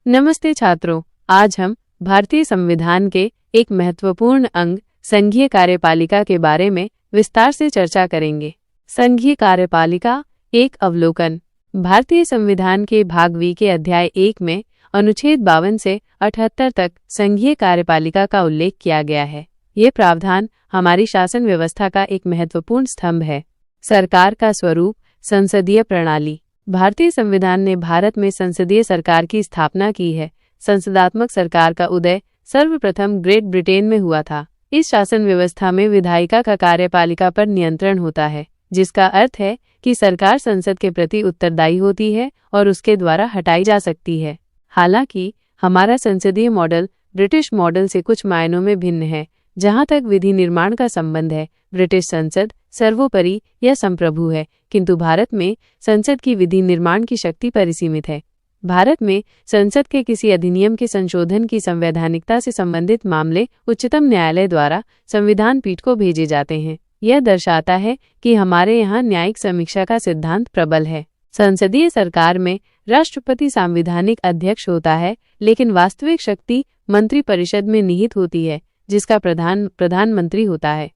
नमस्ते छात्रों, आज हम भारतीय संविधान के एक महत्वपूर्ण अंग संघीय कार्यपालिका के बारे में विस्तार से चर्चा करेंगे। संघीय कार्यपालिका एक अवलोकन। भारतीय संविधान के भाग वी के अध्याय 1 में अनुच्छेद 52 से 78 तक संघीय कार्यपालिका का उल्लेख किया गया है। ये प्रावधान हमारी शासन व्यवस्था का एक महत्वपूर्ण स्तंभ है। सरकार का स्वरूप, संसदीय प्रणाली। भारतीय संविधान ने भारत में संसदीय सरकार की स्थापना की है। संसदात्मक सरकार का उदय सर्वप्रथम ग्रेट ब्रिटेन में हुआ था। इस शासन व्यवस्था में विधायिका का कार्यपालिका पर नियंत्रण होता है, जिसका अर्थ है कि सरकार संसद के प्रति उत्तरदायी होती है और उसके द्वारा हटाई जा सकती है। हालांकि हमारा संसदीय मॉडल ब्रिटिश मॉडल से कुछ मायनों में भिन्न है। जहां तक विधि निर्माण का संबंध है, ब्रिटिश संसद सर्वोपरि या संप्रभु है, किंतु भारत में संसद की विधि निर्माण की शक्ति परिसीमित है। भारत में संसद के किसी अधिनियम के संशोधन की संवैधानिकता से संबंधित मामले उच्चतम न्यायालय द्वारा संविधान पीठ को भेजे जाते हैं। यह दर्शाता है कि हमारे यहाँ न्यायिक समीक्षा का सिद्धांत प्रबल है। संसदीय सरकार में राष्ट्रपति संवैधानिक अध्यक्ष होता है, लेकिन वास्तविक शक्ति मंत्रिपरिषद में निहित होती है, जिसका प्रधानमंत्री होता है।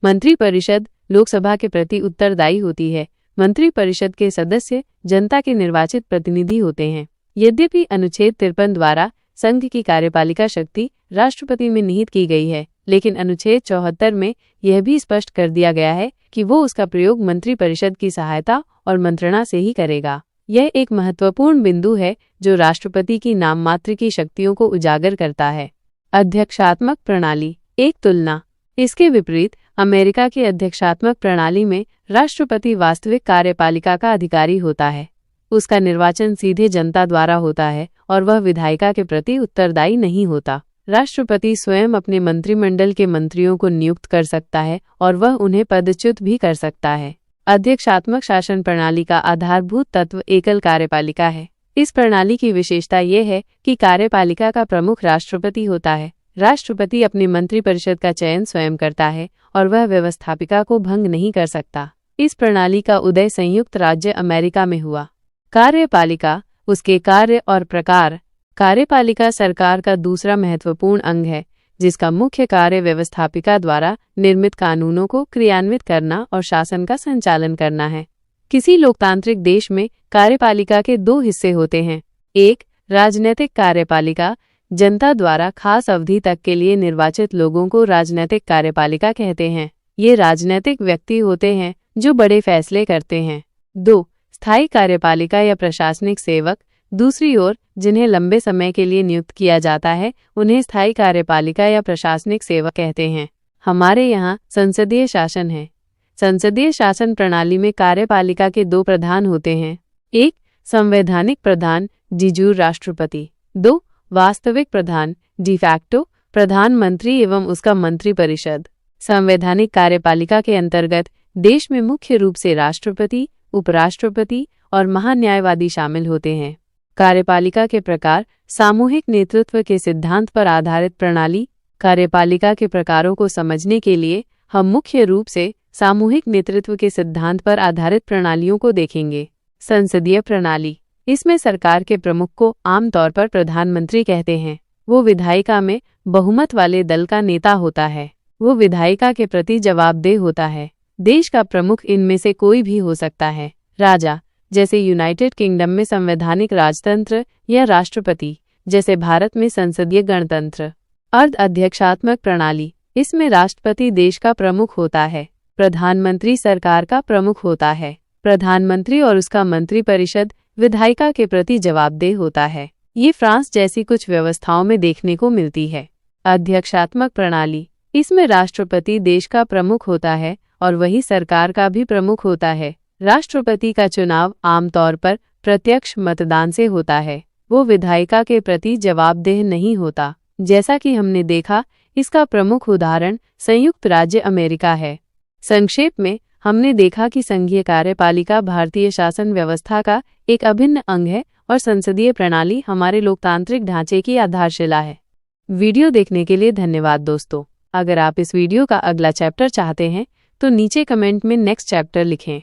मंत्रिपरिषद लोकसभा के प्रति उत्तरदायी होती है। मंत्रिपरिषद के सदस्य जनता के निर्वाचित प्रतिनिधि होते हैं। यद्यपि अनुच्छेद 53 द्वारा संघ की कार्यपालिका शक्ति राष्ट्रपति में निहित की गई है, लेकिन अनुच्छेद 74 में यह भी स्पष्ट कर दिया गया है कि वो उसका प्रयोग मंत्रिपरिषद की सहायता और मंत्रणा से ही करेगा। यह एक महत्वपूर्ण बिंदु है जो राष्ट्रपति की नाममात्र की शक्तियों को उजागर करता है। अध्यक्षात्मक प्रणाली एक तुलना। इसके विपरीत अमेरिका की अध्यक्षात्मक प्रणाली में राष्ट्रपति वास्तविक कार्यपालिका का अधिकारी होता है। उसका निर्वाचन सीधे जनता द्वारा होता है और वह विधायिका के प्रति उत्तरदायी नहीं होता। राष्ट्रपति स्वयं अपने मंत्रिमंडल के मंत्रियों को नियुक्त कर सकता है और वह उन्हें पदच्युत भी कर सकता है। अध्यक्षात्मक शासन प्रणाली का आधारभूत तत्व एकल कार्यपालिका है। इस प्रणाली की विशेषता यह है कि कार्यपालिका का प्रमुख राष्ट्रपति होता है। राष्ट्रपति अपने मंत्रिपरिषद का चयन स्वयं करता है और वह व्यवस्थापिका को भंग नहीं कर सकता। इस प्रणाली का उदय संयुक्त राज्य अमेरिका में हुआ। कार्यपालिका, उसके कार्य और प्रकार। कार्यपालिका सरकार का दूसरा महत्वपूर्ण अंग है, जिसका मुख्य कार्य व्यवस्थापिका द्वारा निर्मित कानूनों को क्रियान्वित करना और शासन का संचालन करना है। किसी लोकतांत्रिक देश में कार्यपालिका के दो हिस्से होते हैं। एक, राजनैतिक कार्यपालिका। जनता द्वारा खास अवधि तक के लिए निर्वाचित लोगों को राजनैतिक कार्यपालिका कहते हैं। ये राजनैतिक व्यक्ति होते हैं जो बड़े फैसले करते हैं। 2, स्थायी कार्यपालिका या प्रशासनिक सेवक। दूसरी ओर, जिन्हें लंबे समय के लिए नियुक्त किया जाता है, उन्हें स्थायी कार्यपालिका या प्रशासनिक सेवक कहते हैं। हमारे यहाँ संसदीय शासन है। संसदीय शासन प्रणाली में कार्यपालिका के दो प्रधान होते हैं। एक, संवैधानिक प्रधान डिजूर राष्ट्रपति। 2, वास्तविक प्रधान डिफैक्टो प्रधानमंत्री एवं उसका मंत्रिपरिषद। संवैधानिक कार्यपालिका के अंतर्गत देश में मुख्य रूप से राष्ट्रपति, उपराष्ट्रपति और महान्यायवादी शामिल होते हैं। कार्यपालिका के प्रकार। सामूहिक नेतृत्व के सिद्धांत पर आधारित प्रणाली। कार्यपालिका के प्रकारों को समझने के लिए हम मुख्य रूप से सामूहिक नेतृत्व के सिद्धांत पर आधारित प्रणालियों को देखेंगे। संसदीय प्रणाली। इसमें सरकार के प्रमुख को आमतौर पर प्रधानमंत्री कहते हैं। वो विधायिका में बहुमत वाले दल का नेता होता है। वो विधायिका के प्रति जवाबदेह होता है। देश का प्रमुख इनमें से कोई भी हो सकता है। राजा, जैसे यूनाइटेड किंगडम में संवैधानिक राजतंत्र, या राष्ट्रपति, जैसे भारत में संसदीय गणतंत्र। अर्ध अध्यक्षात्मक प्रणाली। इसमें राष्ट्रपति देश का प्रमुख होता है। प्रधानमंत्री सरकार का प्रमुख होता है। प्रधानमंत्री और उसका मंत्रिपरिषद विधायिका के प्रति जवाबदेह होता है। ये फ्रांस जैसी कुछ व्यवस्थाओं में देखने को मिलती है। अध्यक्षात्मक प्रणाली। इसमें राष्ट्रपति देश का प्रमुख होता है और वही सरकार का भी प्रमुख होता है। राष्ट्रपति का चुनाव आमतौर पर प्रत्यक्ष मतदान से होता है। वो विधायिका के प्रति जवाबदेह नहीं होता। जैसा कि हमने देखा, इसका प्रमुख उदाहरण संयुक्त राज्य अमेरिका है। संक्षेप में हमने देखा कि संघीय कार्यपालिका भारतीय शासन व्यवस्था का एक अभिन्न अंग है और संसदीय प्रणाली हमारे लोकतांत्रिक ढांचे की आधारशिला है। वीडियो देखने के लिए धन्यवाद दोस्तों। अगर आप इस वीडियो का अगला चैप्टर चाहते हैं तो नीचे कमेंट में नेक्स्ट चैप्टर लिखें।